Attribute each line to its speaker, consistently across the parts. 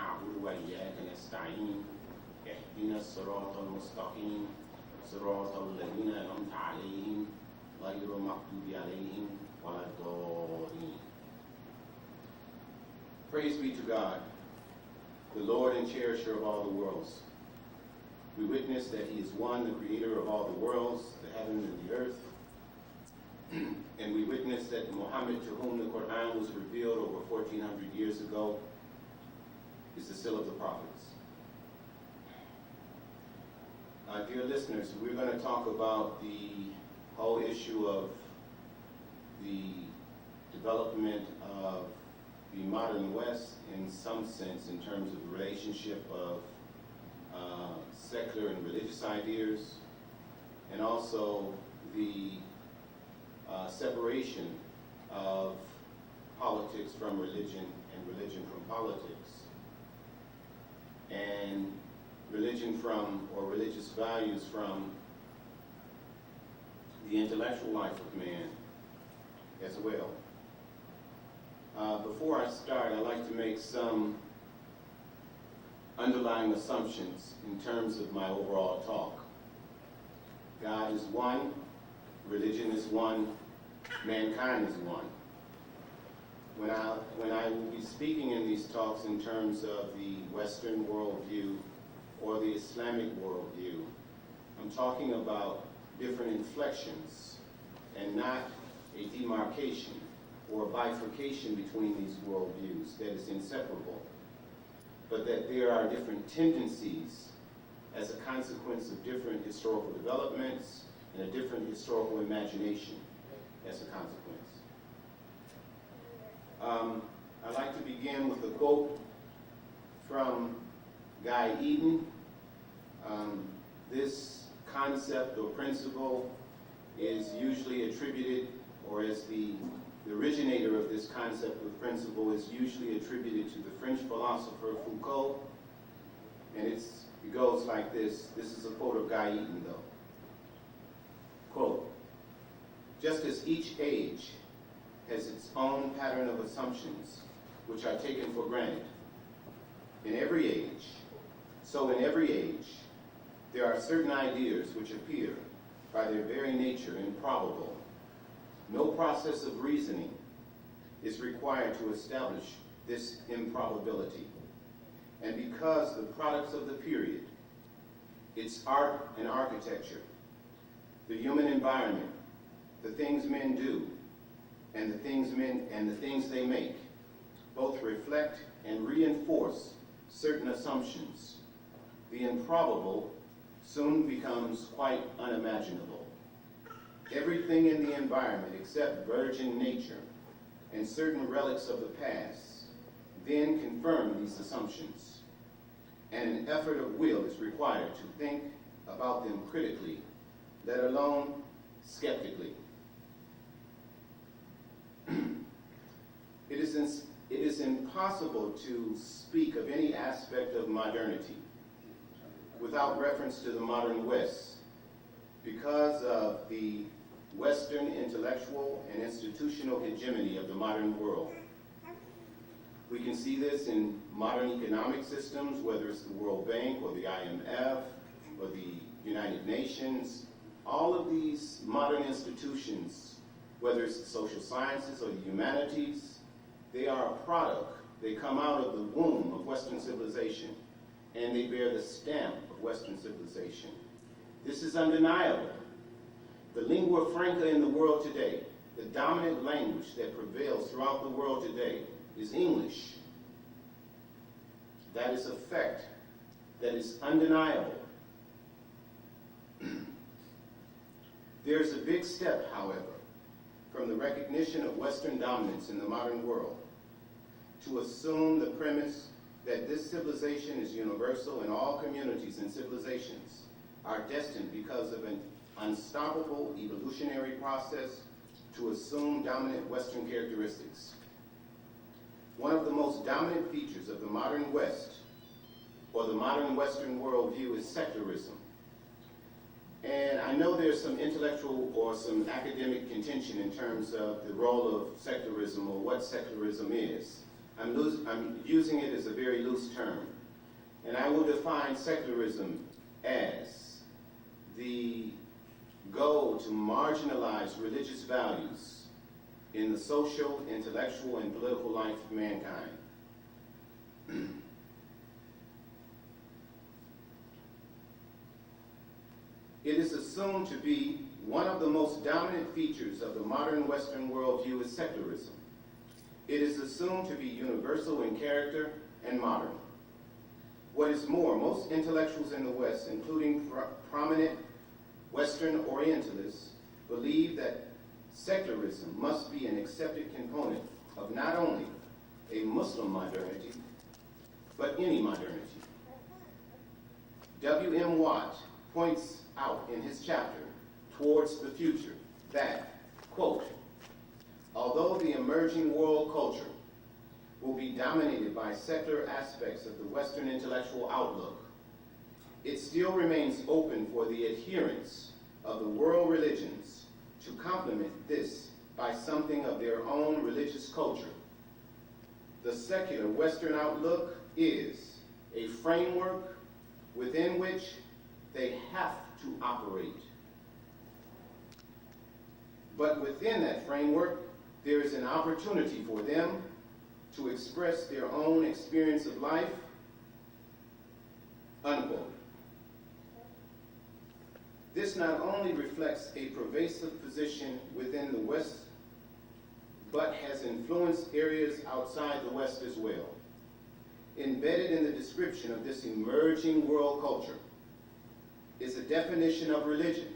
Speaker 1: نعبد وإياك نستعين اهدنا الصراط المستقيم صراط الذين أنعمت عليهم غير المغضوب عليهم ولا الضالين. Praise be to God, the Lord and cherisher of all the worlds. We witness that he is one, the creator of all the worlds, the heaven and the earth. And we witness that Muhammad, to whom the Quran was revealed over 1,400 years ago, is the seal of the prophets. Dear listeners, we're going to talk about the whole issue of the development of the modern West in some sense in terms of the relationship of secular and religious ideas, and also the separation of politics from religion and religion from politics, and religion from, or religious values from, the intellectual life of man as well. Before I start, I'd like to make some underlying assumptions in terms of my overall talk. God is one, religion is one, mankind is one. When I will be speaking in these talks in terms of the Western worldview or the Islamic worldview, I'm talking about different inflections and not a demarcation or a bifurcation between these worldviews that is inseparable, but that there are different tendencies as a consequence of different historical developments and a different historical imagination as a consequence. I'd like to begin with a quote from Guy Eden. This concept or principle is usually attributed, or as the originator of this concept or principle is usually attributed to the French philosopher Foucault, and it goes like this. This is a quote of Guy Eden, though. Quote, "Just as each age has its own pattern of assumptions which are taken for granted, in every age, so in every age, there are certain ideas which appear by their very nature improbable. No process of reasoning is required to establish this improbability. And because the products of the period, its art and architecture, the human environment, the things men do, and the things they make, both reflect and reinforce certain assumptions, the improbable soon becomes quite unimaginable. Everything in the environment except virgin nature and certain relics of the past then confirm these assumptions, and an effort of will is required to think about them critically, let alone skeptically. It is impossible to speak of any aspect of modernity without reference to the modern West because of the Western intellectual and institutional hegemony of the modern world. We can see this in modern economic systems, whether it's the World Bank or the IMF or the United Nations. All of these modern institutions, whether it's the social sciences or the humanities, they are a product. They come out of the womb of Western civilization, and they bear the stamp of Western civilization. This is undeniable. The lingua franca in the world today, the dominant language that prevails throughout the world today, is English. That is a fact that is undeniable. There's a big step, however, from the recognition of Western dominance in the modern world to assume the premise that this civilization is universal and all communities and civilizations are destined because of an unstoppable evolutionary process to assume dominant Western characteristics. One of the most dominant features of the modern West, or the modern Western worldview, is secularism. And I know there's some intellectual or some academic contention in terms of the role of secularism or what secularism is. I'm using it as a very loose term. And I will define secularism as the goal to marginalize religious values in the social, intellectual, and political life of mankind. It is assumed to be one of the most dominant features of the modern Western worldview is secularism. It is assumed to be universal in character and modern. What is more, most intellectuals in the West, including prominent Western Orientalists, believe that secularism must be an accepted component of not only a Muslim modernity, but any modernity. W.M. Watt points out in his chapter, Towards the Future, that, quote, although the emerging world culture will be dominated by secular aspects of the Western intellectual outlook, it still remains open for the adherents of the world religions to complement this by something of their own religious culture. The secular Western outlook is a framework within which they have to operate. But within that framework, there is an opportunity for them to express their own experience of life, unquote. This not only reflects a pervasive position within the West, but has influenced areas outside the West as well. Embedded in the description of this emerging world culture is a definition of religion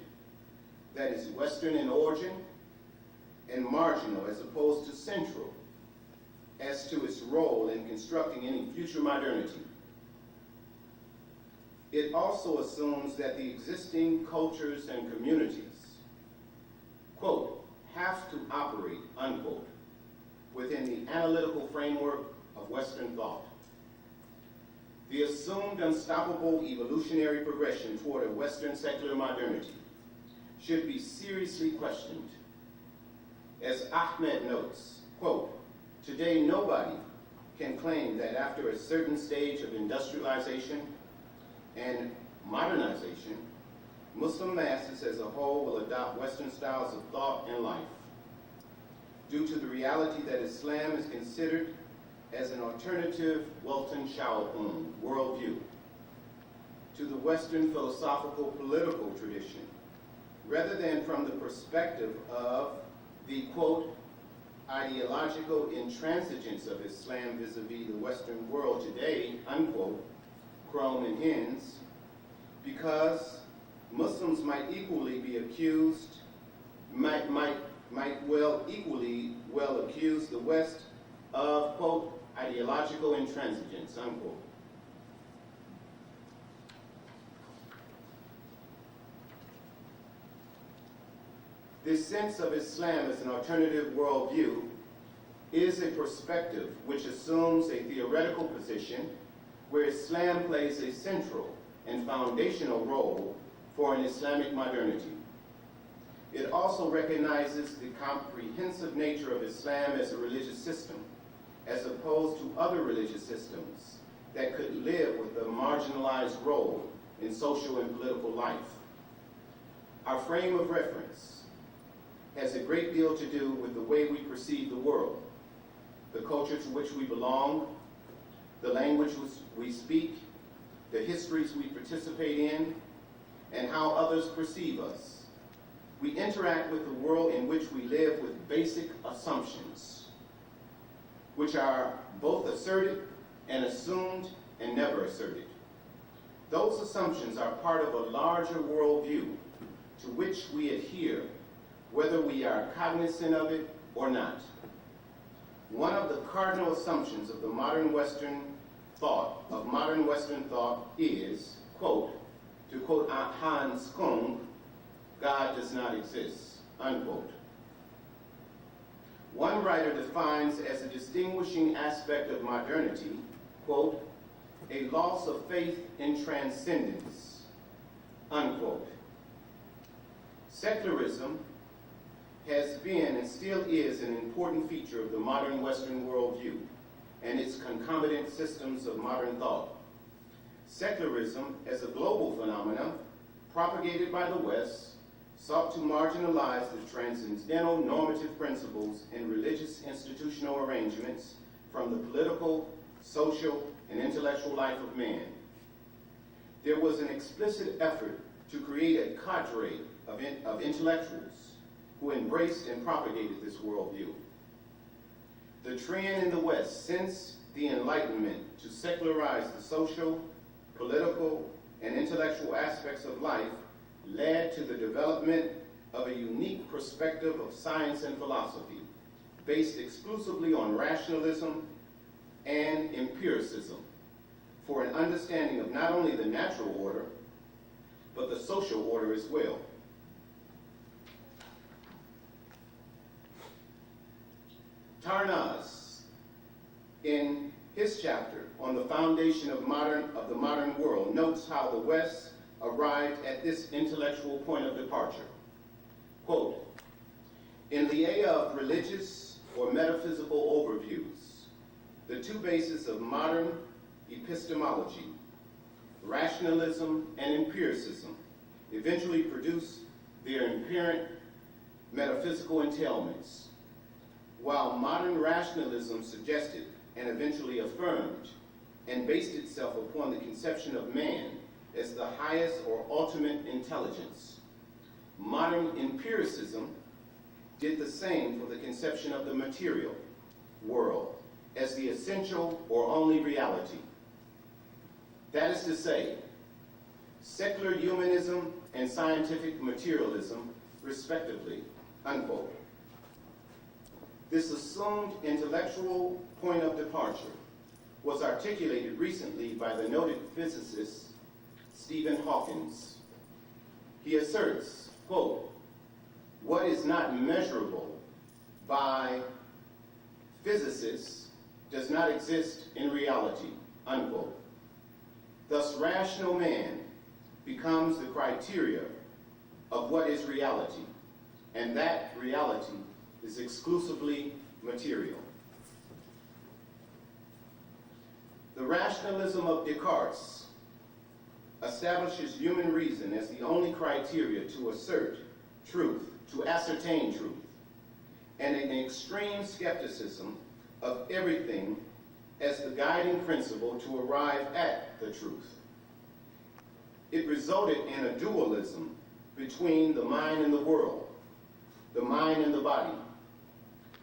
Speaker 1: that is Western in origin and marginal as opposed to central as to its role in constructing any future modernity. It also assumes that the existing cultures and communities, quote, have to operate, unquote, within the analytical framework of Western thought. The assumed unstoppable evolutionary progression toward a Western secular modernity should be seriously questioned. As Ahmed notes, quote, today nobody can claim that after a certain stage of industrialization and modernization, Muslim masses as a whole will adopt Western styles of thought and life, due to the reality that Islam is considered as an alternative Welton Sha'un worldview to the Western philosophical political tradition, rather than from the perspective of the, quote, ideological intransigence of Islam vis-a-vis the Western world today, unquote, Chrome and Hens, because Muslims might equally be accused, might equally well accuse the West of, quote, ideological intransigence, unquote. This sense of Islam as an alternative worldview is a perspective which assumes a theoretical position where Islam plays a central and foundational role for an Islamic modernity. It also recognizes the comprehensive nature of Islam as a religious system, as opposed to other religious systems that could live with a marginalized role in social and political life. Our frame of reference has a great deal to do with the way we perceive the world, the culture to which we belong, the language we speak, the histories we participate in, and how others perceive us. We interact with the world in which we live with basic assumptions, which are both asserted and assumed and never asserted. Those assumptions are part of a larger worldview to which we adhere, whether we are cognizant of it or not. One of the cardinal assumptions of the modern Western thought is, quote, to quote Hans Kung, God does not exist, unquote. One writer defines as a distinguishing aspect of modernity, quote, a loss of faith in transcendence, unquote. Secularism has been and still is an important feature of the modern Western worldview, and and its concomitant systems of modern thought. Secularism, as a global phenomenon, propagated by the West, sought to marginalize the transcendental normative principles in religious institutional arrangements from the political, social, and intellectual life of man. There was an explicit effort to create a cadre of intellectuals who embraced and propagated this worldview. The trend in the West since the Enlightenment to secularize the social, political, and intellectual aspects of life led to the development of a unique perspective of science and philosophy, based exclusively on rationalism and empiricism, for an understanding of not only the natural order, but the social order as well. Tarnas, in his chapter on the foundation of the modern world, notes how the West arrived at this intellectual point of departure. Quote, in the area of religious or metaphysical overviews, the two bases of modern epistemology, rationalism and empiricism, eventually produce their inherent metaphysical entailments, while modern rationalism suggested and eventually affirmed and based itself upon the conception of man as the highest or ultimate intelligence. Modern empiricism did the same for the conception of the material world as the essential or only reality. That is to say, secular humanism and scientific materialism, respectively, unquote. This assumed intellectual point of departure was articulated recently by the noted physicist Stephen Hawking. He asserts, quote, what is not measurable by physicists does not exist in reality, unquote. Thus, rational man becomes the criteria of what is reality, and that reality is exclusively material. The rationalism of Descartes establishes human reason as the only criteria to assert truth, to ascertain truth, and an extreme skepticism of everything as the guiding principle to arrive at the truth. It resulted in a dualism between the mind and the world, the mind and the body,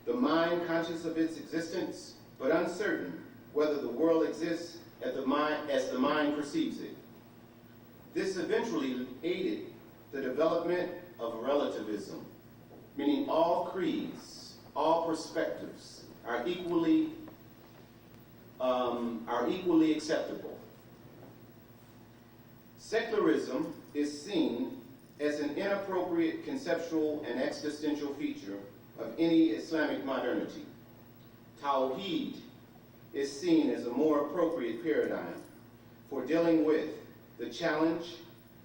Speaker 1: the mind conscious of its existence, but uncertain whether the world exists as the mind perceives it. This eventually aided the development of relativism, meaning all creeds, all perspectives are equally acceptable. Secularism is seen as an inappropriate conceptual and existential feature of any Islamic modernity. Tawheed is seen as a more appropriate paradigm for dealing with the challenge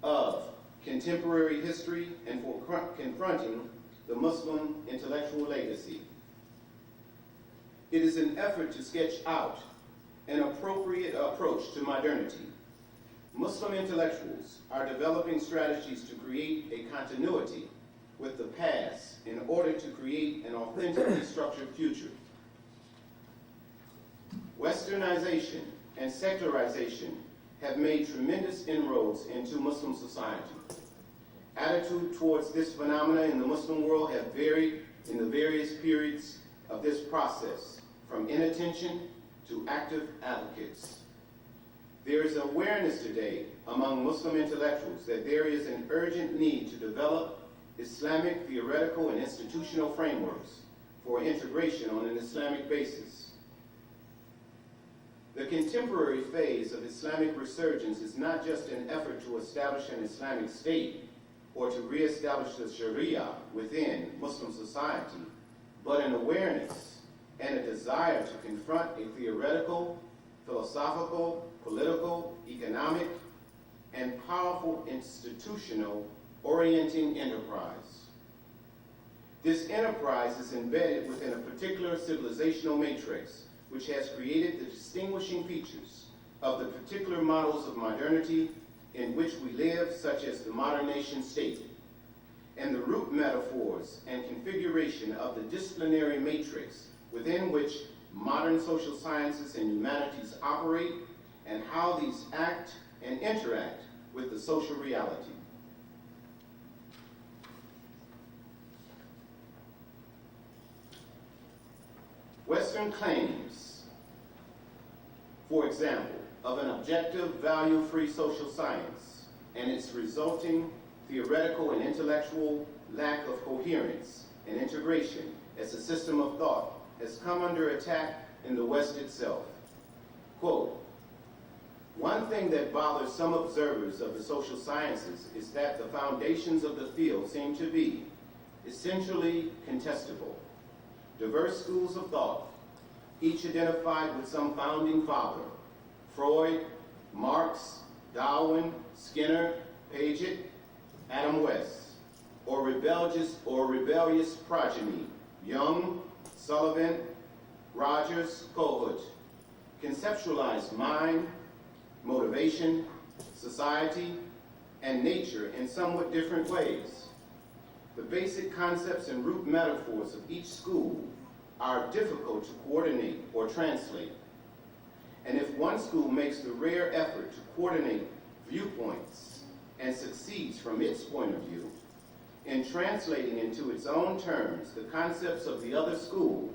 Speaker 1: of contemporary history and for confronting the Muslim intellectual legacy. It is an effort to sketch out an appropriate approach to modernity. Muslim intellectuals are developing strategies to create a continuity with the past in order to create an authentically structured future. Westernization and secularization have made tremendous inroads into Muslim society. Attitude towards this phenomena in the Muslim world have varied in the various periods of this process, from inattention to active advocates. There is awareness today among Muslim intellectuals that there is an urgent need to develop Islamic theoretical and institutional frameworks for integration on an Islamic basis. The contemporary phase of Islamic resurgence is not just an effort to establish an Islamic state or to reestablish the Sharia within Muslim society, but an awareness and a desire to confront a theoretical, philosophical, political, economic, and powerful institutional orienting enterprise. This enterprise is embedded within a particular civilizational matrix which has created the distinguishing features of the particular models of modernity in which we live, such as the modern nation state, and the root metaphors and configuration of the disciplinary matrix within which modern social sciences and humanities operate, and how these act and interact with the social reality. Western claims, for example, of an objective, value-free social science and its resulting theoretical and intellectual lack of coherence and integration as a system of thought has come under attack in the West itself. Quote, "One thing that bothers some observers of the social sciences is that the foundations of the field seem to be essentially contestable. Diverse schools of thought, each identified with some founding father, Freud, Marx, Darwin, Skinner, Paget, Adam West, or rebellious progeny, Jung, Sullivan, Rogers, Kohut, conceptualize mind, motivation, society, and nature in somewhat different ways. The basic concepts and root metaphors of each school are difficult to coordinate or translate. And if one school makes the rare effort to coordinate viewpoints and succeeds from its point of view in translating into its own terms the concepts of the other school,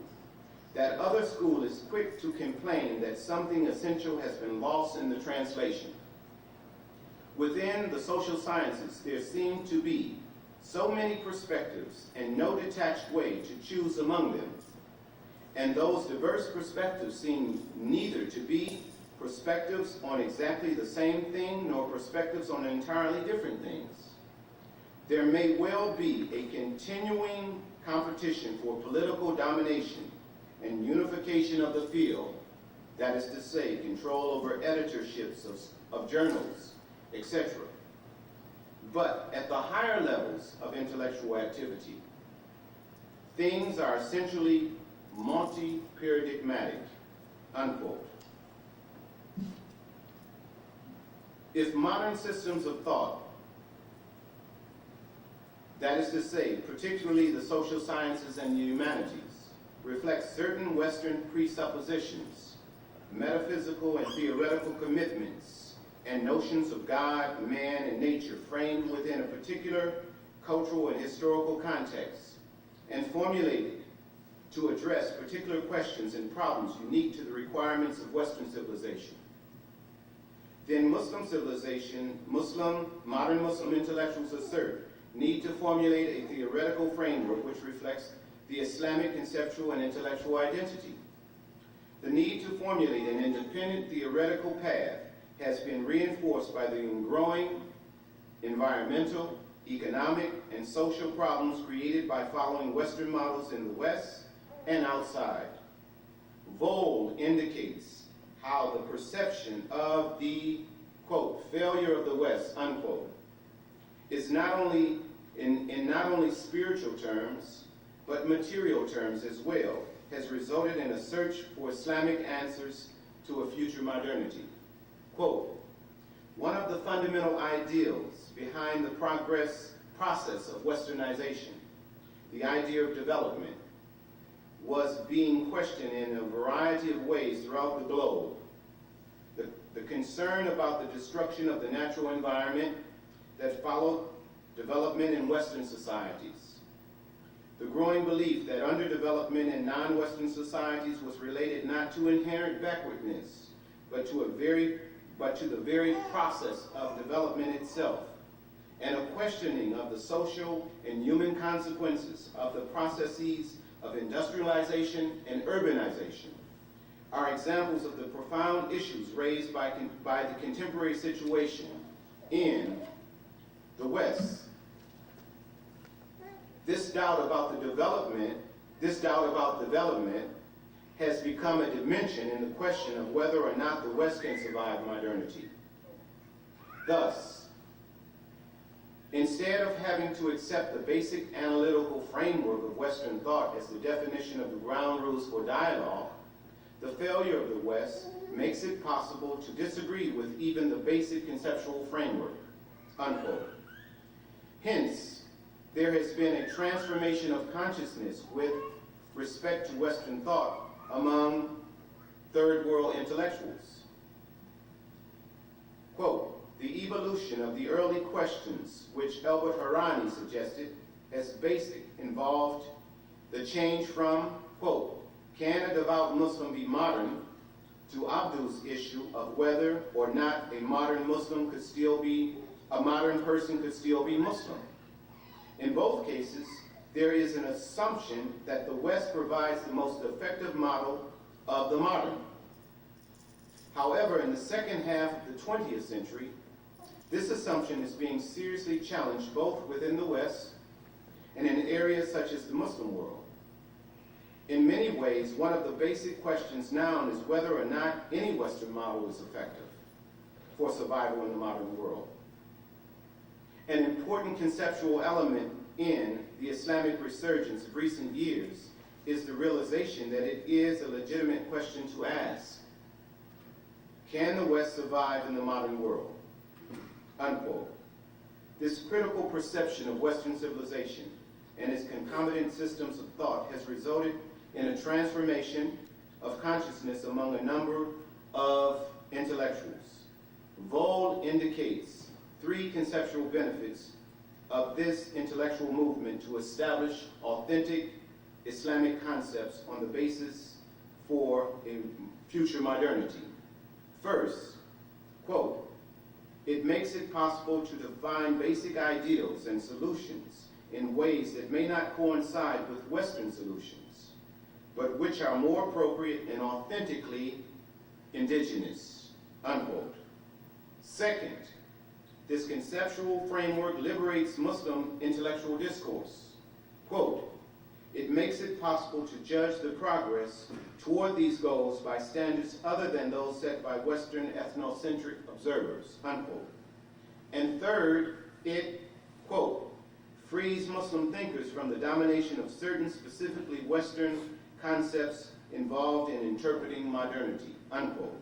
Speaker 1: that other school is quick to complain that something essential has been lost in the translation. Within the social sciences, there seem to be so many perspectives and no detached way to choose among them. And those diverse perspectives seem neither to be perspectives on exactly the same thing nor perspectives on entirely different things. There may well be a continuing competition for political domination and unification of the field, that is to say, control over editorships of journals, etc. But at the higher levels of intellectual activity, things are essentially multi-paradigmatic, unquote. If modern systems of thought, that is to say, particularly the social sciences and the humanities, reflect certain Western presuppositions, metaphysical and theoretical commitments, and notions of God, man, and nature framed within a particular cultural and historical context, and formulated to address particular questions and problems unique to the requirements of Western civilization. Then Muslim civilization, modern Muslim intellectuals assert, need to formulate a theoretical framework which reflects the Islamic conceptual and intellectual identity. The need to formulate an independent theoretical path has been reinforced by the growing environmental, economic, and social problems created by following Western models in the West and outside. Vold indicates how the perception of the, quote, failure of the West, unquote, is not only in not only spiritual terms, but material terms as well, has resulted in a search for Islamic answers to a future modernity. Quote, "One of the fundamental ideals behind the process of Westernization, the idea of development, was being questioned in a variety of ways throughout the globe. The concern about the destruction of the natural environment that followed development in Western societies. The growing belief that underdevelopment in non-Western societies was related not to inherent backwardness, but to the very process of development itself, and a questioning of the social and human consequences of the processes of industrialization and urbanization are examples of the profound issues raised by the contemporary situation in the West. This doubt about development has become a dimension in the question of whether or not the West can survive modernity. Thus, instead of having to accept the basic analytical framework of Western thought as the definition of the ground rules for dialogue, The failure of the West makes it possible to disagree with even the basic conceptual framework, unquote. Hence, there has been a transformation of consciousness with respect to Western thought among third world intellectuals. Quote, the evolution of the early questions which Albert Harani suggested as basic involved the change from, quote, can a devout Muslim be modern, to Abdul's issue of whether or not a modern person could still be Muslim. In both cases, there is an assumption that the West provides the most effective model of the modern. However, in the second half of the 20th century, this assumption is being seriously challenged both within the West and in areas such as the Muslim world. In many ways, one of the basic questions now is whether or not any Western model is effective for survival in the modern world. An important conceptual element in the Islamic resurgence of recent years is the realization that it is a legitimate question to ask. Can the West survive in the modern world? Unquote. This critical perception of Western civilization and its concomitant systems of thought has resulted in a transformation of consciousness among a number of intellectuals. Vold indicates 3 conceptual benefits of this intellectual movement to establish authentic Islamic concepts on the basis for a future modernity. First, quote, it makes it possible to define basic ideals and solutions in ways that may not coincide with Western solutions, but which are more appropriate and authentically indigenous, unquote. Second, this conceptual framework liberates Muslim intellectual discourse. Quote, it makes it possible to judge the progress toward these goals by standards other than those set by Western ethnocentric observers, unquote. And third, it, quote, frees Muslim thinkers from the domination of certain specifically Western concepts involved in interpreting modernity, unquote.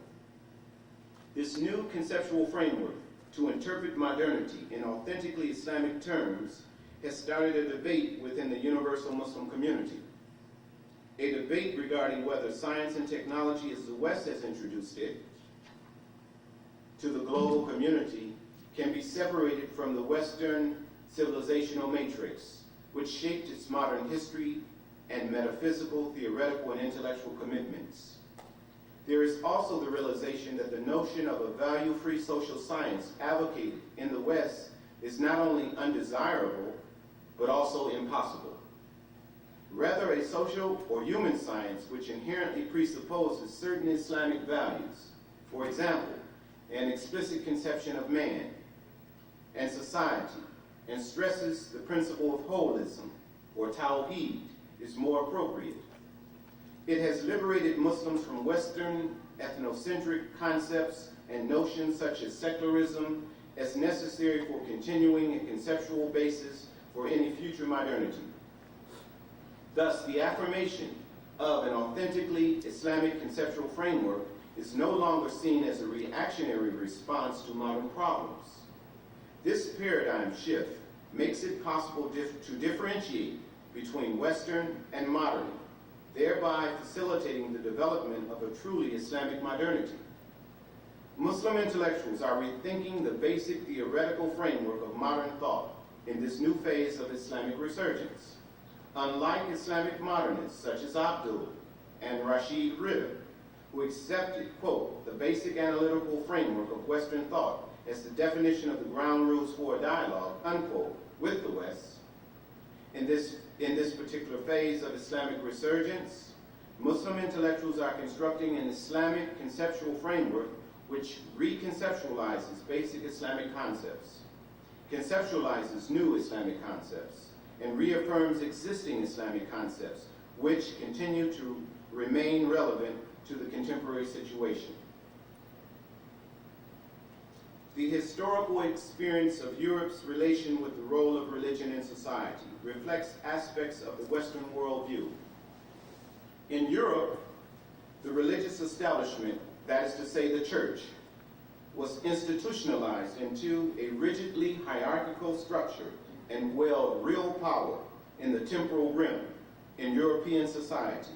Speaker 1: This new conceptual framework to interpret modernity in authentically Islamic terms has started a debate within the universal Muslim community. A debate regarding whether science and technology, as the West has introduced it to the global community, can be separated from the Western civilizational matrix, which shaped its modern history and metaphysical, theoretical, and intellectual commitments. There is also the realization that the notion of a value-free social science advocated in the West is not only undesirable, but also impossible. Rather, a social or human science which inherently presupposes certain Islamic values, for example, an explicit conception of man and society, and stresses the principle of holism, or tawheed, is more appropriate. It has liberated Muslims from Western ethnocentric concepts and notions such as secularism as necessary for continuing a conceptual basis for any future modernity. Thus, the affirmation of an authentically Islamic conceptual framework is no longer seen as a reactionary response to modern problems. This paradigm shift makes it possible to differentiate between Western and modern, thereby facilitating the development of a truly Islamic modernity. Muslim intellectuals are rethinking the basic theoretical framework of modern thought in this new phase of Islamic resurgence. Unlike Islamic modernists such as Abdul and Rashid Rida, who accepted, quote, the basic analytical framework of Western thought as the definition of the ground rules for a dialogue, unquote, with the West. In this particular phase of Islamic resurgence, Muslim intellectuals are constructing an Islamic conceptual framework which reconceptualizes basic Islamic concepts, conceptualizes new Islamic concepts, and reaffirms existing Islamic concepts which continue to remain relevant to the contemporary situation. The historical experience of Europe's relation with the role of religion in society reflects aspects of the Western worldview. In Europe, The religious establishment, that is to say the church, was institutionalized into a rigidly hierarchical structure and wield real power in the temporal realm in European society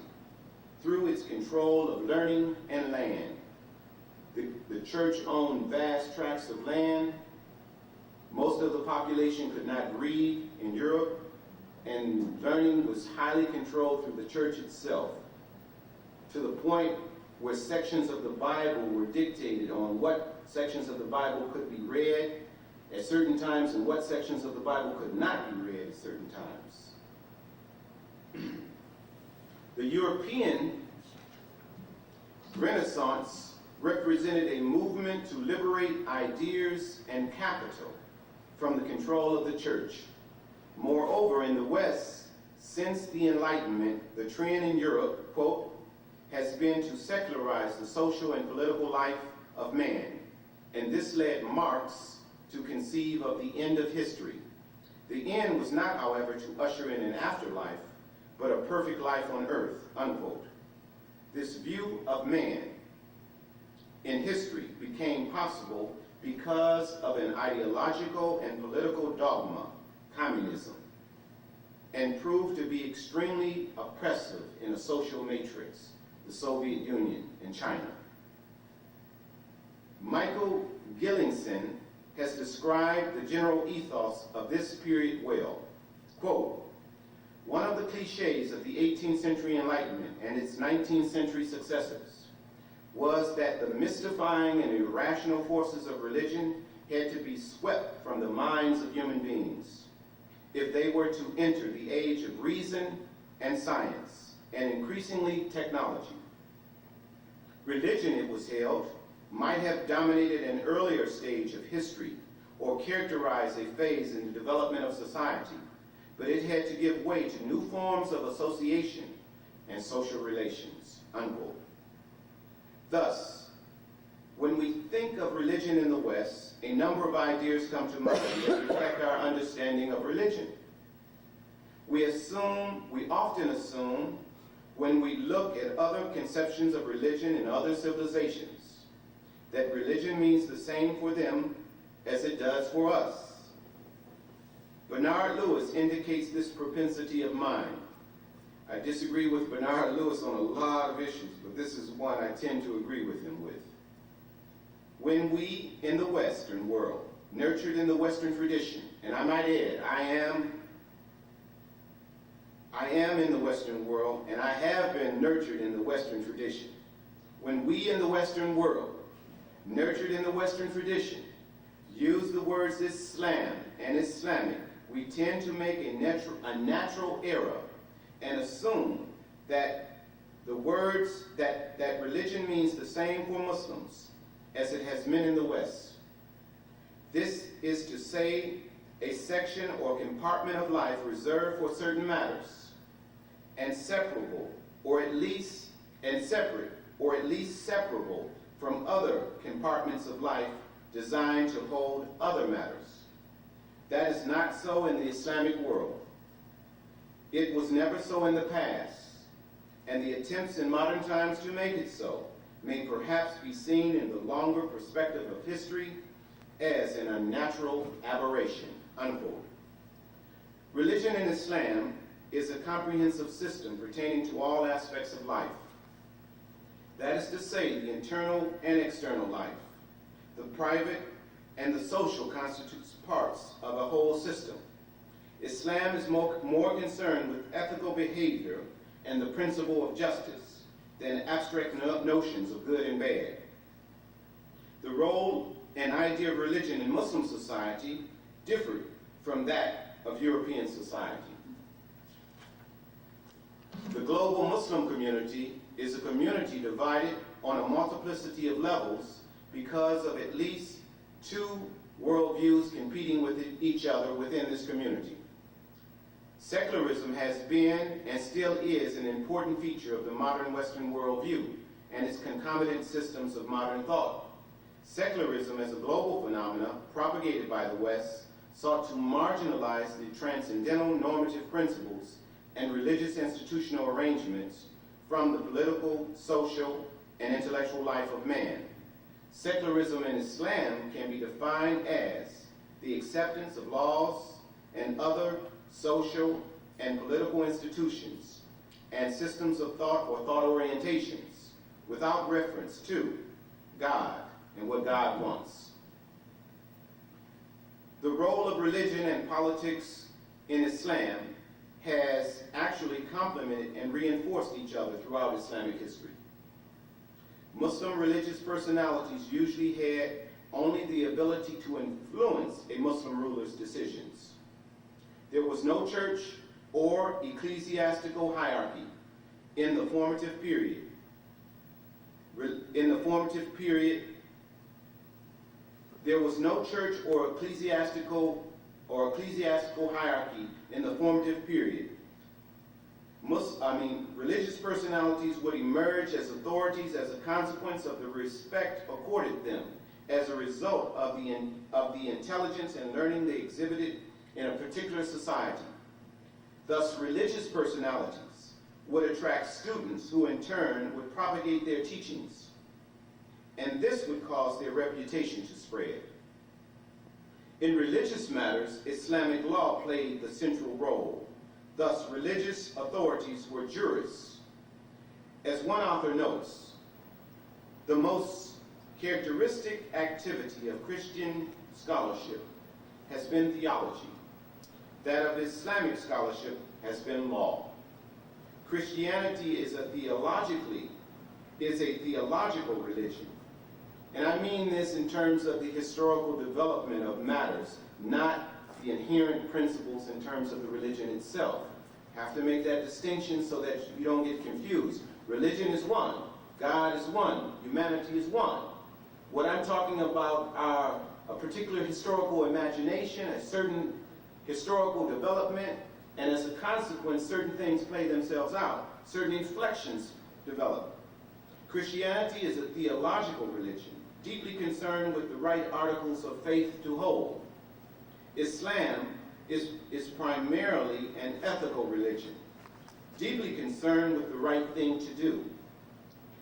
Speaker 1: through its control of learning and land. The church owned vast tracts of land. Most of the population could not read in Europe, and learning was highly controlled through the church itself, to the point where sections of the Bible were dictated on what sections of the Bible could be read at certain times and what sections of the Bible could not be read at certain times. The European Renaissance represented a movement to liberate ideas and capital from the control of the church. Moreover, in the West, since the Enlightenment, the trend in Europe, quote, has been to secularize the social and political life of man, and this led Marx to conceive of the end of history. The end was not, however, to usher in an afterlife, but a perfect life on earth, unquote. This view of man in history became possible because of an ideological and political dogma, communism, and proved to be extremely oppressive in a social matrix, the Soviet Union and China. Michael Gillinson has described the general ethos of this period well. Quote, one of the cliches of the 18th century Enlightenment and its 19th century successors was that the mystifying and irrational forces of religion had to be swept from the minds of human beings if they were to enter the age of reason and science, and increasingly technology. Religion, it was held, might have dominated an earlier stage of history or characterized a phase in the development of society, but it had to give way to new forms of association and social relations, unquote. Thus, when we think of religion in the West, a number of ideas come to mind that reflect our understanding of religion. We often assume, when we look at other conceptions of religion in other civilizations, that religion means the same for them as it does for us. Bernard Lewis indicates this propensity of mind. I disagree with Bernard Lewis on a lot of issues, but this is one I tend to agree with him with. When we in the Western world, nurtured in the Western tradition, and I might add, I am in the Western world, and I have been nurtured in the Western tradition. When we in the Western world, nurtured in the Western tradition, use the words Islam and Islamic, we tend to make a natural error and assume that the words, that religion means the same for Muslims as it has meant in the West. This is to say a section or compartment of life reserved for certain matters, and separable, or at least separable from other compartments of life designed to hold other matters. That is not so in the Islamic world. It was never so in the past, and the attempts in modern times to make it so may perhaps be seen in the longer perspective of history as an unnatural aberration, unquote. Religion in Islam is a comprehensive system pertaining to all aspects of life. That is to say, the internal and external life, the private and the social constitutes parts of a whole system. Islam is more concerned with ethical behavior and the principle of justice than abstract notions of good and bad. The role and idea of religion in Muslim society differed from that of European society. The global Muslim community is a community divided on a multiplicity of levels because of at least two worldviews competing with each other within this community. Secularism has been and still is an important feature of the modern Western worldview and its concomitant systems of modern thought. Secularism as a global phenomenon propagated by the West sought to marginalize the transcendental normative principles and religious institutional arrangements from the political, social, and intellectual life of man. Secularism in Islam can be defined as the acceptance of laws and other social and political institutions and systems of thought or thought orientations without reference to God and what God wants. The role of religion and politics in Islam has actually complemented and reinforced each other throughout Islamic history. Muslim religious personalities usually had only the ability to influence a Muslim ruler's decisions. There was no church or ecclesiastical hierarchy in the formative period. There was no church or ecclesiastical hierarchy in the formative period. Religious personalities would emerge as authorities as a consequence of the respect accorded them as a result of the intelligence and learning they exhibited in a particular society. Thus, religious personalities would attract students who in turn would propagate their teachings, and this would cause their reputation to spread. In religious matters, Islamic law played the central role. Thus, religious authorities were jurists. As one author notes, the most characteristic activity of Christian scholarship has been theology. That of Islamic scholarship has been law. Christianity is a theological religion. And I mean this in terms of the historical development of matters, not the inherent principles in terms of the religion itself. Have to make that distinction so that you don't get confused. Religion is one. God is one. Humanity is one. What I'm talking about are a particular historical imagination, a certain historical development, and as a consequence, certain things play themselves out. Certain inflections develop. Christianity is a theological religion, deeply concerned with the right articles of faith to hold. Islam is primarily an ethical religion, deeply concerned with the right thing to do.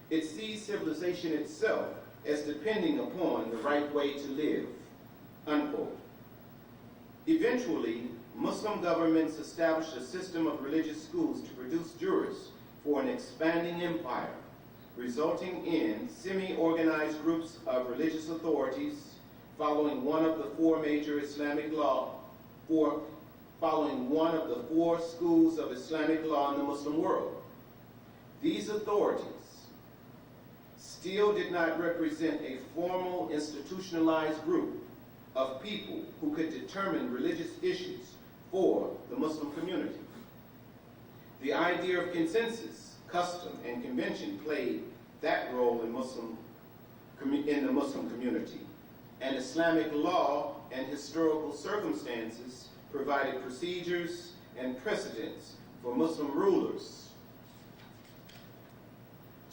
Speaker 1: It sees civilization itself as depending upon the right way to live, unquote. Eventually, Muslim governments established a system of religious schools to produce jurists for an expanding empire, resulting in semi-organized groups of religious authorities following one of the four schools of Islamic law in the Muslim world. These authorities still did not represent a formal institutionalized group of people who could determine religious issues for the Muslim community. The idea of consensus, custom, and convention played that role in the Muslim community, and Islamic law and historical circumstances provided procedures and precedents for Muslim rulers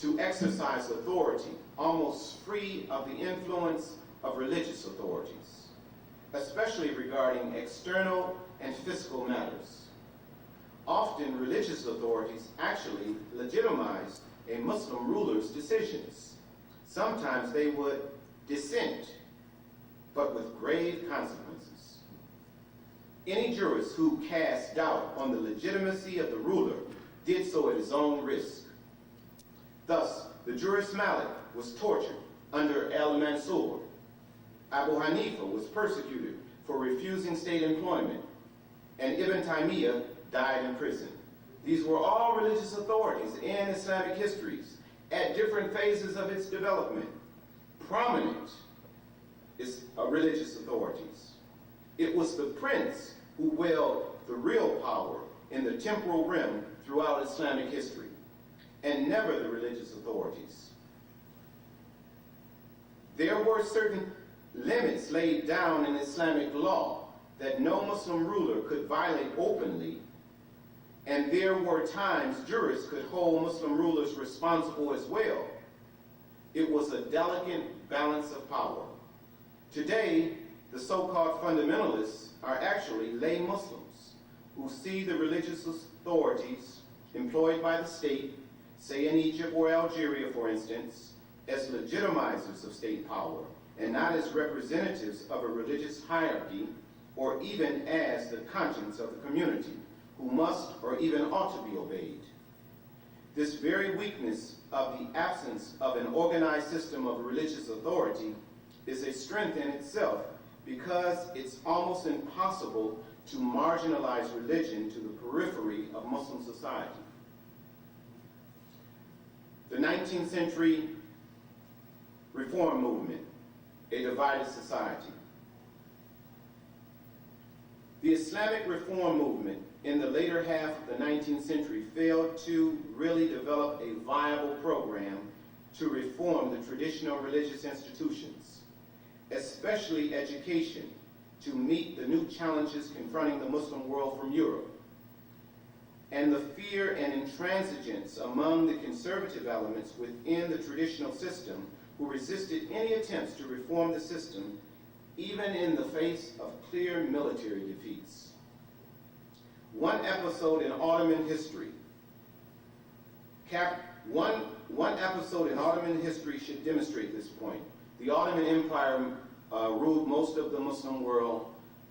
Speaker 1: to exercise authority almost free of the influence of religious authorities, especially regarding external and fiscal matters. Often, religious authorities actually legitimized a Muslim ruler's decisions. Sometimes they would dissent, but with grave consequences. Any jurist who cast doubt on the legitimacy of the ruler did so at his own risk. Thus, the jurist Malik was tortured under al-Mansur. Abu Hanifa was persecuted for refusing state employment, and Ibn Taymiyyah died in prison. These were all religious authorities in Islamic histories at different phases of its development. Prominent is religious authorities. It was the prince who wield the real power in the temporal realm throughout Islamic history, and never the religious authorities. There were certain limits laid down in Islamic law that no Muslim ruler could violate openly, and there were times jurists could hold Muslim rulers responsible as well. It was a delicate balance of power. Today, the so-called fundamentalists are actually lay Muslims who see the religious authorities employed by the state say in Egypt or Algeria, for instance, as legitimizers of state power, and not as representatives of a religious hierarchy, or even as the conscience of the community, who must or even ought to be obeyed. This very weakness of the absence of an organized system of religious authority is a strength in itself, because it's almost impossible to marginalize religion to the periphery of Muslim society. The 19th century reform movement, a divided society. The Islamic reform movement in the later half of the 19th century failed to really develop a viable program to reform the traditional religious institutions, especially education, to meet the new challenges confronting the Muslim world from Europe. And the fear and intransigence among the conservative elements within the traditional system who resisted any attempts to reform the system, even in the face of clear military defeats. One episode in Ottoman history should demonstrate this point. The Ottoman Empire ruled most of the Muslim world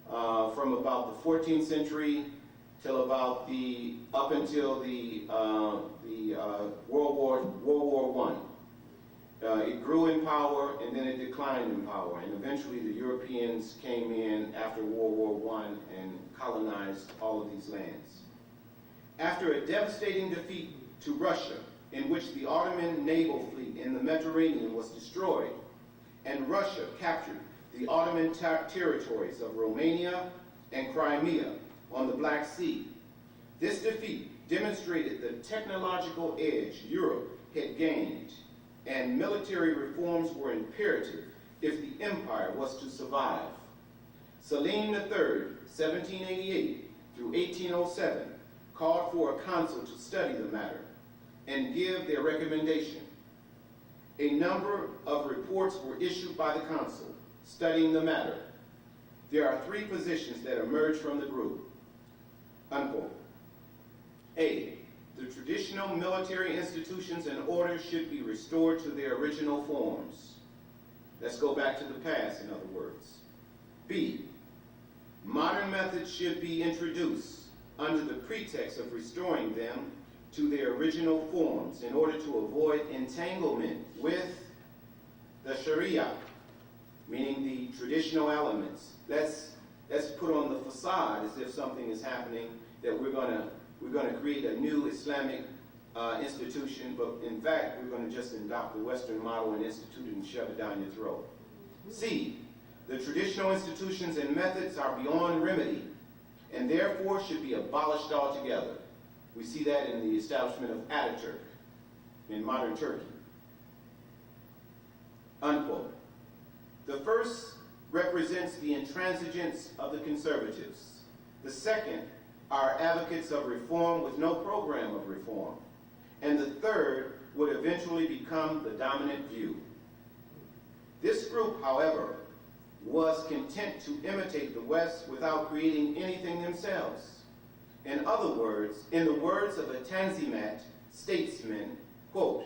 Speaker 1: from about the 14th century till about up until the World War I. It grew in power and then it declined in power, and eventually the Europeans came in after World War I and colonized all of these lands. After a devastating defeat to Russia, in which the Ottoman naval fleet in the Mediterranean was destroyed, and Russia captured the Ottoman territories of Romania and Crimea on the Black Sea, this defeat demonstrated the technological edge Europe had gained, and military reforms were imperative if the empire was to survive. Selim III, 1788 through 1807, called for a council to study the matter and give their recommendation. A number of reports were issued by the council studying the matter. There are three positions that emerge from the group. Unquote. A, the traditional military institutions and orders should be restored to their original forms. Let's go back to the past, in other words. B, modern methods should be introduced under the pretext of restoring them to their original forms in order to avoid entanglement with the Sharia, meaning the traditional elements. Let's put on the facade as if something is happening, that we're going to create a new Islamic institution, but in fact, we're going to just adopt the Western model and institute it and shove it down your throat. C, the traditional institutions and methods are beyond remedy and therefore should be abolished altogether. We see that in the establishment of Ataturk in modern Turkey. Unquote. The first represents the intransigence of the conservatives. The second are advocates of reform with no program of reform. And the third would eventually become the dominant view. This group, however, was content to imitate the West without creating anything themselves. In other words, in the words of a Tanzimat statesman, quote,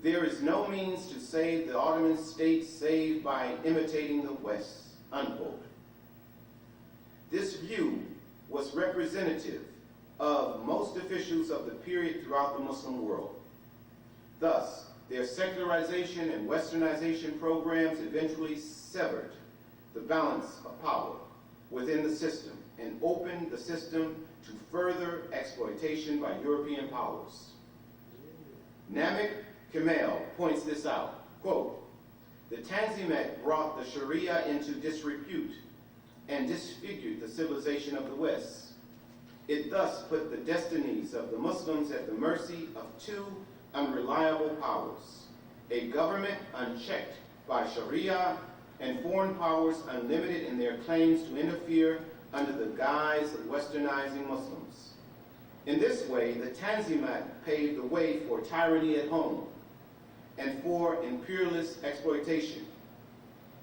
Speaker 1: "There is no means to save the Ottoman state save by imitating the West," unquote. This view was representative of most officials of the period throughout the Muslim world. Thus, their secularization and westernization programs eventually severed the balance of power within the system and opened the system to further exploitation by European powers. Namik Kemal points this out, quote, "The Tanzimat brought the Sharia into disrepute and disfigured the civilization of the West. It thus put the destinies of the Muslims at the mercy of two unreliable powers, a government unchecked by Sharia and foreign powers unlimited in their claims to interfere under the guise of westernizing Muslims. In this way, the Tanzimat paved the way for tyranny at home and for imperialist exploitation.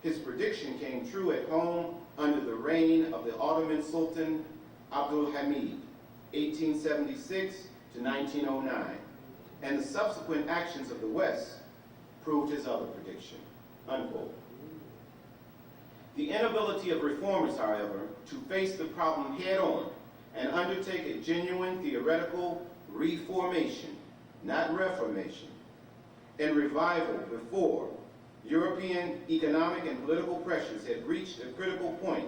Speaker 1: His prediction came true at home under the reign of the Ottoman Sultan Abdul Hamid, 1876 to 1909. and the subsequent actions of the West proved his other prediction, unquote. The inability of reformers, however, to face the problem head-on and undertake a genuine theoretical reformation, not reformation, and revival before European economic and political pressures had reached a critical point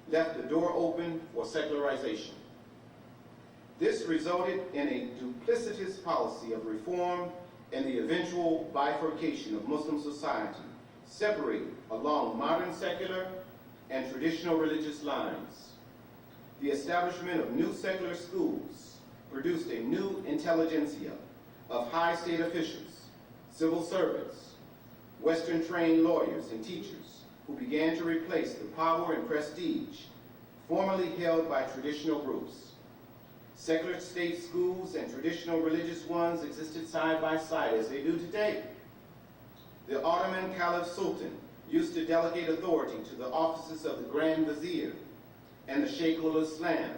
Speaker 1: left the door open for secularization. This resulted in a duplicitous policy of reform and the eventual bifurcation of Muslim society, separated along modern secular and traditional religious lines. The establishment of new secular schools produced a new intelligentsia of high state officials, civil servants, Western-trained lawyers and teachers who began to replace the power and prestige formerly held by traditional groups. Secular state schools and traditional religious ones existed side by side as they do today. The Ottoman Caliph Sultan used to delegate authority to the offices of the Grand Vizier and the Sheikh al-Islam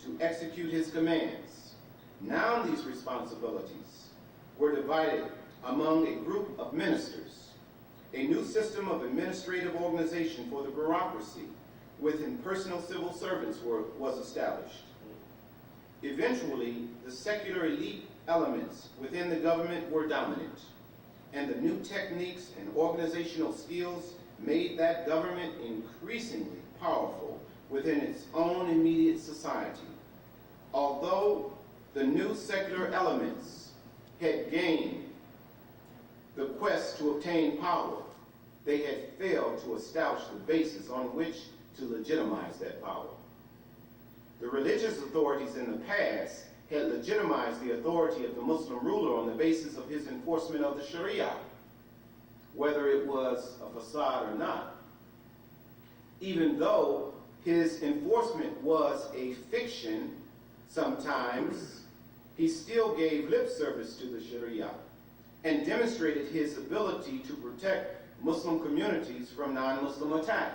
Speaker 1: to execute his commands. Now these responsibilities were divided among a group of ministers. A new system of administrative organization for the bureaucracy with impersonal civil servants was established. Eventually, the secular elite elements within the government were dominant, and the new techniques and organizational skills made that government increasingly powerful within its own immediate society. Although the new secular elements had gained the quest to obtain power, they had failed to establish the basis on which to legitimize that power. The religious authorities in the past had legitimized the authority of the Muslim ruler on the basis of his enforcement of the Sharia, whether it was a facade or not. Even though his enforcement was a fiction, sometimes he still gave lip service to the Sharia and demonstrated his ability to protect Muslim communities from non-Muslim attack.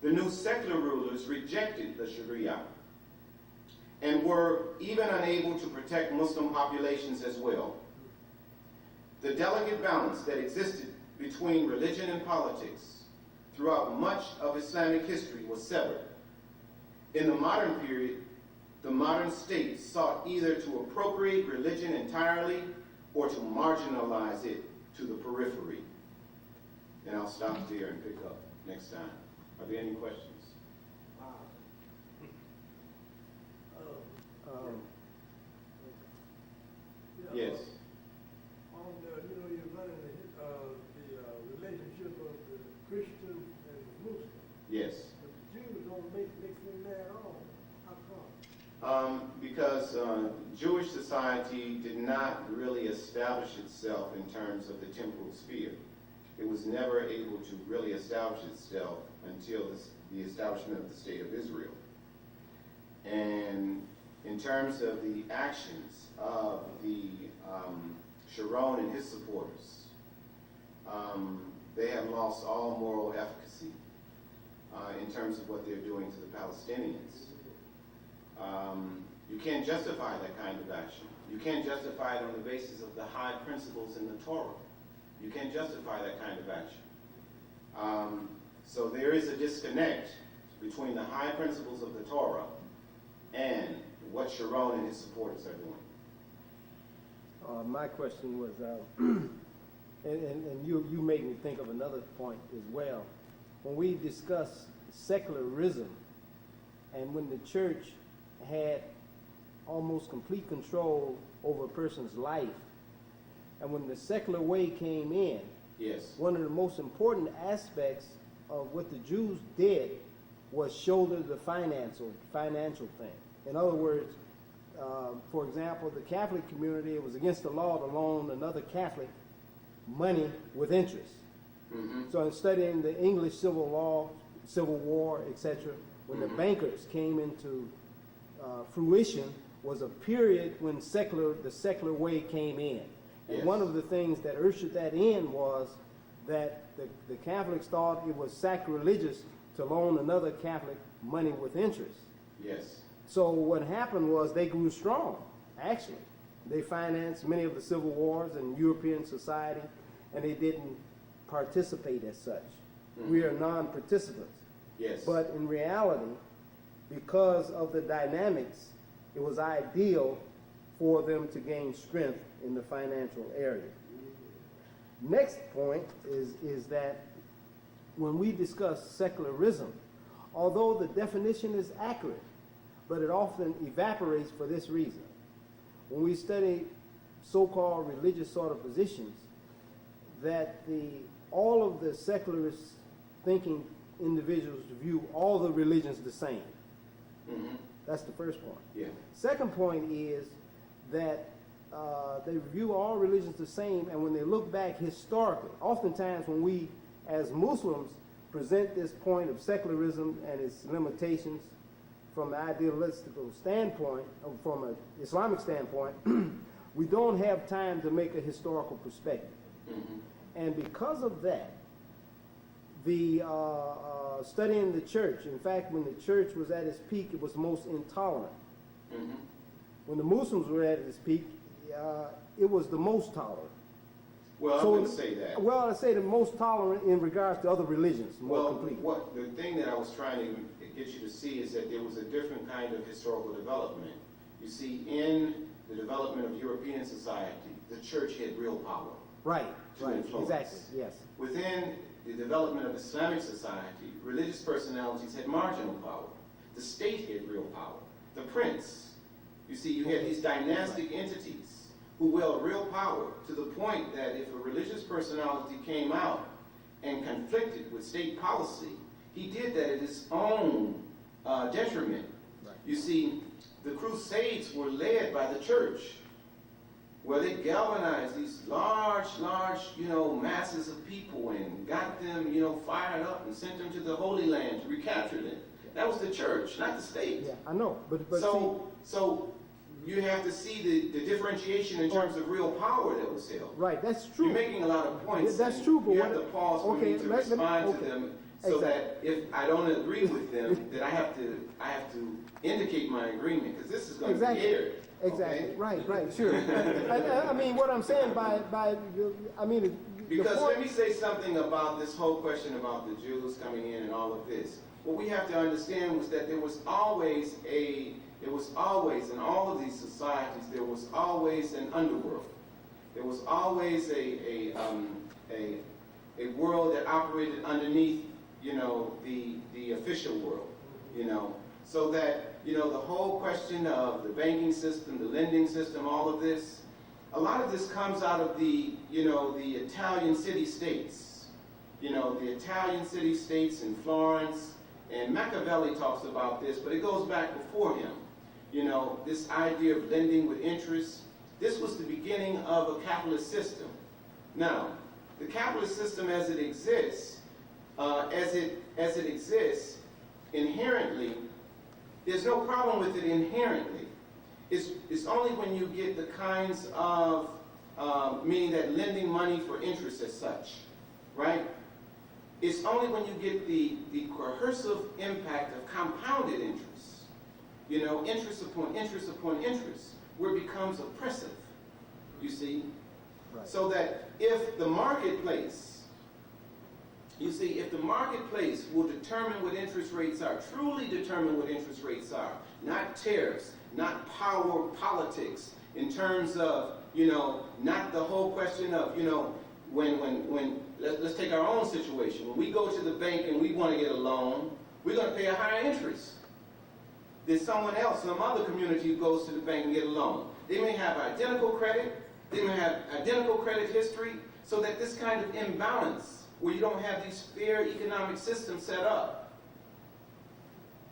Speaker 1: The new secular rulers rejected the Sharia and were even unable to protect Muslim populations as well. The delicate balance that existed between religion and politics throughout much of Islamic history was severed. In the modern period, the modern state sought either to appropriate religion entirely or to marginalize it to the periphery. And I'll stop there and pick up next time. Are there any questions?
Speaker 2: Wow.
Speaker 1: Yes.
Speaker 2: On the, you're running the relationship of the Christian and Muslim.
Speaker 1: Yes.
Speaker 2: But the Jews don't mix in there at all. How come?
Speaker 1: Because Jewish society did not really establish itself in terms of the temporal sphere. It was never able to really establish itself until the establishment of the State of Israel. And in terms of the actions of the Sharon and his supporters, they have lost all moral efficacy in terms of what they're doing to the Palestinians. You can't justify that kind of action. You can't justify it on the basis of the high principles in the Torah. You can't justify that kind of action. So there is a disconnect between the high principles of the Torah and what Sharon and his supporters are doing.
Speaker 3: My question was, and you made me think of another point as well. When we discuss secularism, and when the church had almost complete control over a person's life, and when the secular way came in,
Speaker 1: yes,
Speaker 3: one of the most important aspects of what the Jews did was shoulder the financial thing. In other words, for example, the Catholic community, it was against the law to loan another Catholic money with interest.
Speaker 1: Mm-hmm.
Speaker 3: So in studying the English civil law, Civil War, etc., when the bankers came into fruition, was a period when the secular way came in. And
Speaker 1: Yes.
Speaker 3: one of the things that ushered that in was that the Catholics thought it was sacrilegious to loan another Catholic money with interest.
Speaker 1: Yes.
Speaker 3: So what happened was they grew strong, actually. They financed many of the civil wars in European society, and they didn't participate as such. We are non-participants.
Speaker 1: Yes.
Speaker 3: But in reality, because of the dynamics, it was ideal for them to gain strength in the financial area. Next point is that when we discuss secularism, although the definition is accurate, but it often evaporates for this reason. When we study so-called religious sort of positions, that all of the secularist thinking individuals view all the religions the same.
Speaker 1: Mm-hmm.
Speaker 3: That's the first point.
Speaker 1: Yeah.
Speaker 3: Second point is that they view all religions the same, and when they look back historically, oftentimes when we as Muslims present this point of secularism and its limitations from an idealistical standpoint, or from an Islamic standpoint, we don't have time to make a historical perspective.
Speaker 1: Mm-hmm.
Speaker 3: And because of that, the studying the church, in fact, when the church was at its peak, it was most intolerant.
Speaker 1: Mm-hmm.
Speaker 3: When the Muslims were at its peak, it was the most tolerant.
Speaker 1: Well,
Speaker 3: So-
Speaker 1: I wouldn't say that.
Speaker 3: Well, I say the most tolerant in regards to other religions, more
Speaker 1: Well,
Speaker 3: complete.
Speaker 1: the thing that I was trying to get you to see is that there was a different kind of historical development. You see, in the development of European society, the church had real power.
Speaker 3: Right,
Speaker 1: to
Speaker 3: right,
Speaker 1: influence.
Speaker 3: exactly, yes.
Speaker 1: Within the development of Islamic society, religious personalities had marginal power. The state had real power. The prince, you see, you had these dynastic entities who wield real power to the point that if a religious personality came out and conflicted with state policy, he did that at his own detriment.
Speaker 3: Right.
Speaker 1: You see, the Crusades were led by the church, where they galvanized these large, masses of people and got them, fired up and sent them to the Holy Land to recapture them. That was the church, not the state.
Speaker 3: Yeah, I know, but
Speaker 1: So you have to see the differentiation in terms of real power that was held.
Speaker 3: right, that's true.
Speaker 1: You're making a lot of points.
Speaker 3: Yeah, that's
Speaker 1: and
Speaker 3: true, but
Speaker 1: you
Speaker 3: what-
Speaker 1: have to pause for
Speaker 3: okay,
Speaker 1: me to
Speaker 3: let me-
Speaker 1: respond
Speaker 3: okay.
Speaker 1: to them, so that if I don't agree with them, that I have to indicate my agreement, because this is going to be
Speaker 3: Exactly.
Speaker 1: aired.
Speaker 3: Exactly,
Speaker 1: okay?
Speaker 3: right, sure. I mean, what I'm saying the
Speaker 1: Because
Speaker 3: point,
Speaker 1: let me say something about this whole question about the Jews coming in and all of this. What we have to understand was that there was always in all of these societies, there was always an underworld. There was always a world that operated underneath, the official world, so that, the whole question of the banking system, the lending system, all of this, a lot of this comes out of the Italian city-states. The Italian city-states in Florence, and Machiavelli talks about this, but it goes back before him. This idea of lending with interest, this was the beginning of a capitalist system. Now, the capitalist system as it exists, inherently, there's no problem with it inherently. It's only when you get the kinds of, meaning that lending money for interest as such, right? It's only when you get the coercive impact of compounded interest, interest upon interest upon interest, where it becomes oppressive, you see?
Speaker 3: Right.
Speaker 1: So that if the marketplace, will determine what interest rates are, truly determine what interest rates are, not tariffs, not power politics, in terms of, not the whole question of, let's take our own situation. When we go to the bank and we want to get a loan, we're going to pay a higher interest than someone else, some other community who goes to the bank and get a loan. They may have identical credit, they may have identical credit history, so that this kind of imbalance, where you don't have these fair economic systems set up,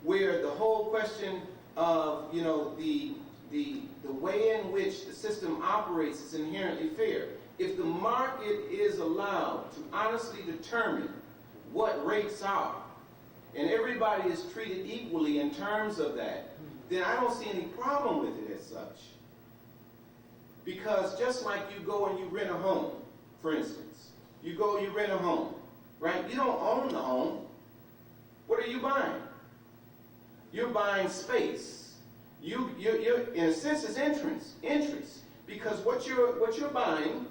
Speaker 1: where the whole question of, the way in which the system operates is inherently fair. If the market is allowed to honestly determine what rates are, and everybody is treated equally in terms of that, then I don't see any problem with it as such. Because just like you go and you rent a home, for instance, you rent a home, right? You don't own the home. What are you buying? You're buying space. You're in a sense, it's interest. Because what you're buying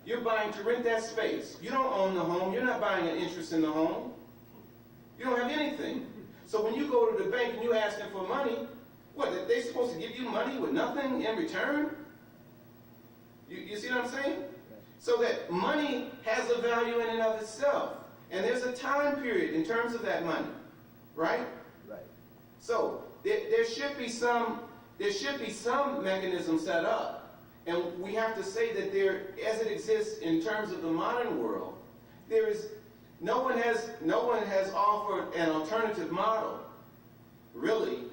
Speaker 1: to rent that space. You don't own the home. You're not buying an interest in the home. You don't have anything. So when you go to the bank and you ask them for money, what, they supposed to give you money with nothing in return? You see what I'm saying? So that money has a value in and of itself. And there's a time period in terms of that money, right?
Speaker 3: Right.
Speaker 1: So there should be some mechanism set up, and we have to say that there, as it exists in terms of the modern world, no one has offered an alternative model, really,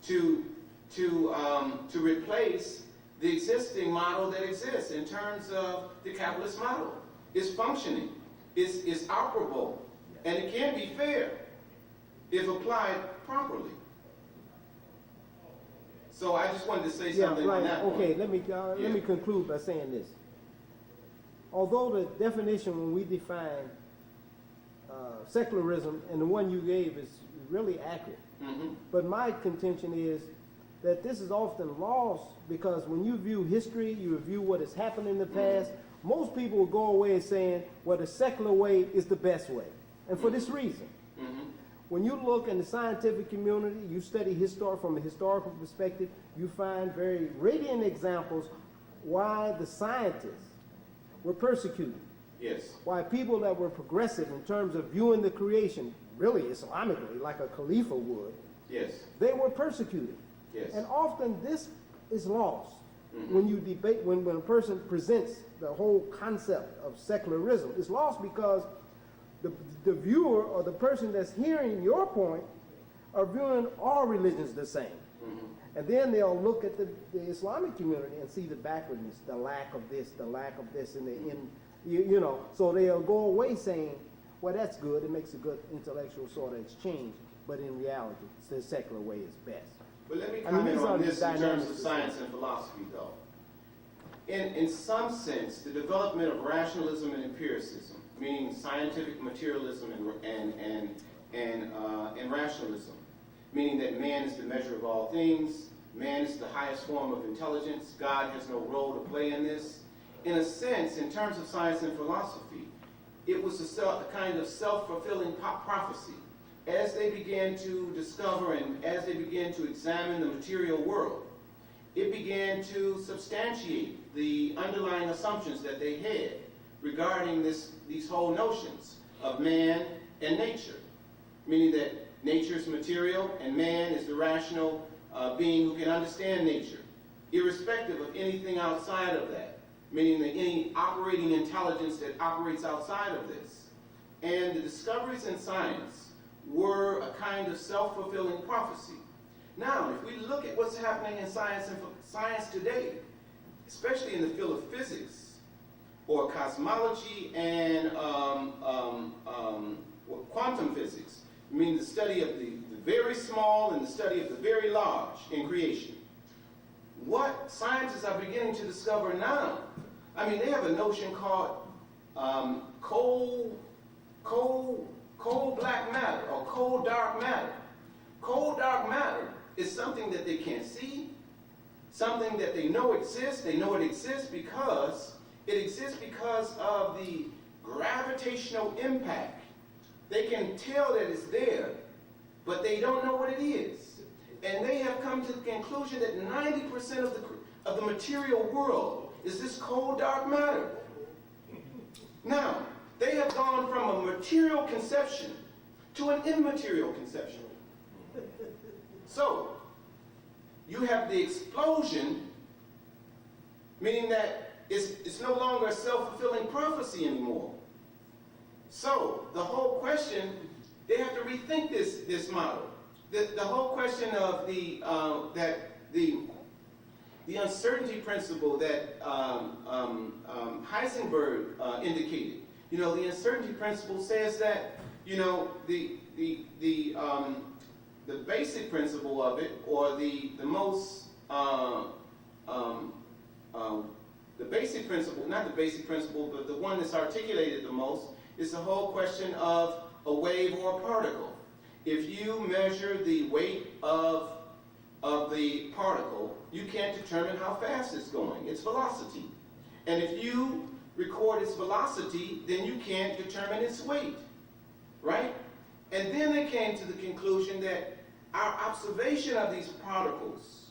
Speaker 1: to replace the existing model that exists in terms of the capitalist model. It's functioning, it's operable, and it can be fair if applied properly. So I just wanted to say something on that point.
Speaker 3: Okay, let me conclude by saying this. Although the definition when we define secularism and the one you gave is really accurate, but my contention is that this is often lost because when you view history, you review what has happened in the past, most people will go away saying, well, the secular way is the best way. And for this reason. When you look in the scientific community, you study from a historical perspective, you find very radiant examples why the scientists were persecuted.
Speaker 1: Yes.
Speaker 3: Why people that were progressive in terms of viewing the creation, really Islamically, like a Khalifa would,
Speaker 1: Yes.
Speaker 3: they were persecuted.
Speaker 1: Yes.
Speaker 3: And often this is lost when you debate, when a person presents the whole concept of secularism. It's lost because the viewer or the person that's hearing your point are viewing all religions the same. And then they'll look at the Islamic community and see the backwardness, the lack of this, and you know, so they'll go away saying, well, that's good, it makes a good intellectual sort of exchange, but in reality, the secular way is best.
Speaker 1: But let me comment on this in terms of science and philosophy, though. In some sense, the development of rationalism and empiricism, meaning scientific materialism and rationalism, meaning that man is the measure of all things, man is the highest form of intelligence, God has no role to play in this. In a sense, in terms of science and philosophy, it was a kind of self-fulfilling prophecy. As they began to discover and as they began to examine the material world, it began to substantiate the underlying assumptions that they had regarding these whole notions of man and nature, meaning that nature is material and man is the rational being who can understand nature, irrespective of anything outside of that, meaning that any operating intelligence that operates outside of this. And the discoveries in science were a kind of self-fulfilling prophecy. Now, if we look at what's happening in science today, especially in the field of physics or cosmology and quantum physics, I mean the study of the very small and the study of the very large in creation. What scientists are beginning to discover now, I mean, they have a notion called cold black matter or cold dark matter. Cold dark matter is something that they can't see, something that they know exists. They know it exists because of the gravitational impact. They can tell that it's there, but they don't know what it is. And they have come to the conclusion that 90% of the material world is this cold dark matter. Now, they have gone from a material conception to an immaterial conception. So, you have the explosion, meaning that it's no longer a self-fulfilling prophecy anymore. So, the whole question, they have to rethink this model. The whole question of the uncertainty principle that Heisenberg indicated. You know, the uncertainty principle says that, you know, the basic principle of it, or the basic principle, not the basic principle, but the one that's articulated the most, is the whole question of a wave or a particle. If you measure the weight of of the particle, you can't determine how fast it's going, its velocity. And if you record its velocity, then you can't determine its weight, right? And then they came to the conclusion that our observation of these particles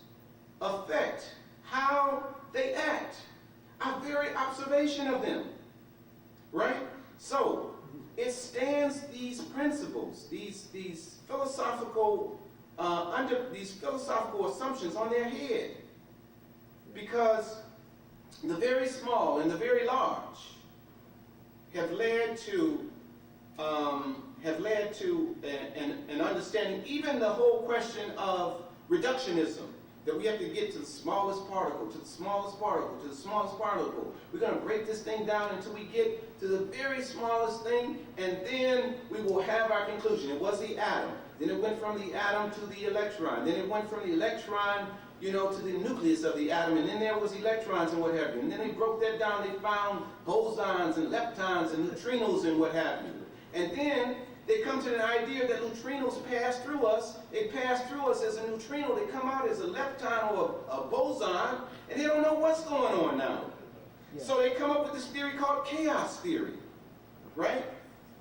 Speaker 1: affect how they act, our very observation of them, right? So it stands these principles, these philosophical these philosophical assumptions on their head, because the very small and the very large have led to an understanding, even the whole question of reductionism, that we have to get to the smallest particle, to the smallest particle, to the smallest particle. We're going to break this thing down until we get to the very smallest thing, and then we will have our conclusion. It was the atom. Then it went from the atom to the electron. Then it went from the electron, to the nucleus of the atom, and then there was electrons and what have you. And then they broke that down. They found bosons and leptons and neutrinos and what have you. And then they come to the idea that neutrinos pass through us. They pass through us as a neutrino. They come out as a lepton or a boson, and they don't know what's going on now. Yeah. So they come up with this theory called chaos theory, right?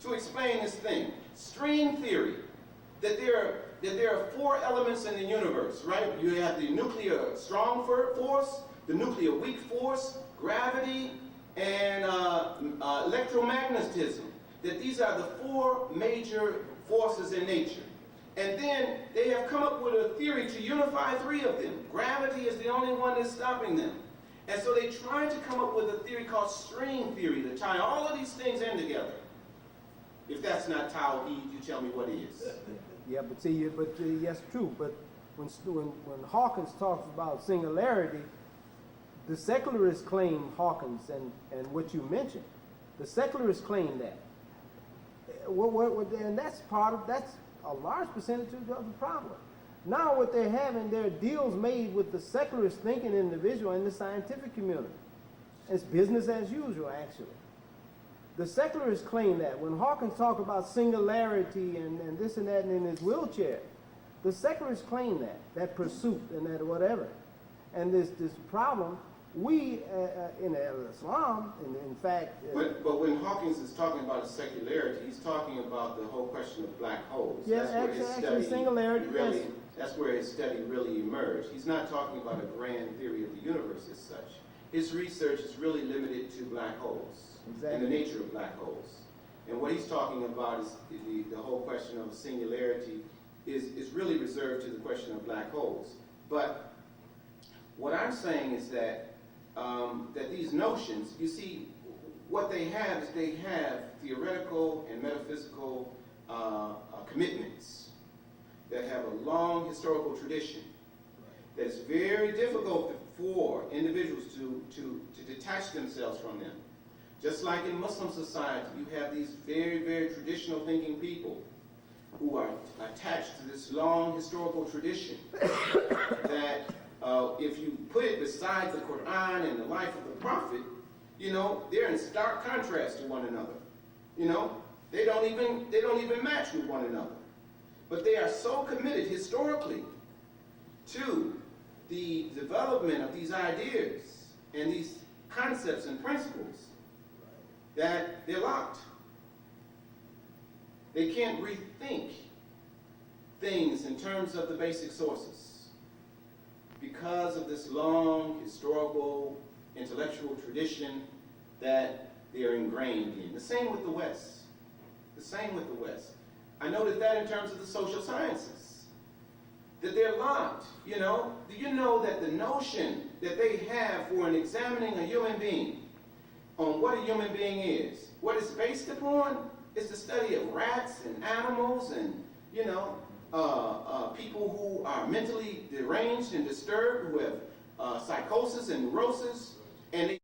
Speaker 1: To explain this thing. String theory, that there are four elements in the universe, right? You have the nuclear strong force, the nuclear weak force, gravity, and electromagnetism. That these are the four major forces in nature. And then they have come up with a theory to unify three of them. Gravity is the only one that's stopping them. And so they tried to come up with a theory called string theory to tie all of these things in together. If that's not Tawhid, you tell me what is.
Speaker 3: Yeah, but yes, true. But when Hawkins talks about singularity, the secularists claim Hawkins and what you mentioned. The secularists claim that. And that's a large percentage of the problem. Now what they're having, there are deals made with the secularist thinking individual and the scientific community. It's business as usual, actually. The secularists claim that. When Hawkins talks about singularity and this and that and in his wheelchair, the secularists claim that pursuit and that whatever. And this problem, we in Islam, in fact...
Speaker 1: But when Hawkins is talking about a secularity, he's talking about the whole question of black holes.
Speaker 3: Yeah, actually singularity, yes.
Speaker 1: That's where his study really emerged. He's not talking about a grand theory of the universe as such. His research is really limited to black holes. Exactly. And the nature of black holes. And what he's talking about is the whole question of singularity is really reserved to the question of black holes. But what I'm saying is that these notions, you see, what they have is they have theoretical and metaphysical commitments that have a long historical tradition that's very difficult for individuals to detach themselves from them. Just like in Muslim society, you have these very, very traditional thinking people who are attached to this long historical tradition that if you put it beside the Quran and the life of the Prophet, they're in stark contrast to one another. They don't even match with one another. But they are so committed historically to the development of these ideas and these concepts and principles that they're locked. They can't rethink things in terms of the basic sources because of this long historical intellectual tradition that they are ingrained in. The same with the West. I noted that in terms of the social sciences, that they're locked. Do you know that the notion that they have for examining a human being on what a human being is, what it's based upon is the study of rats and animals and, people who are mentally deranged and disturbed, who have psychosis and neurosis, and they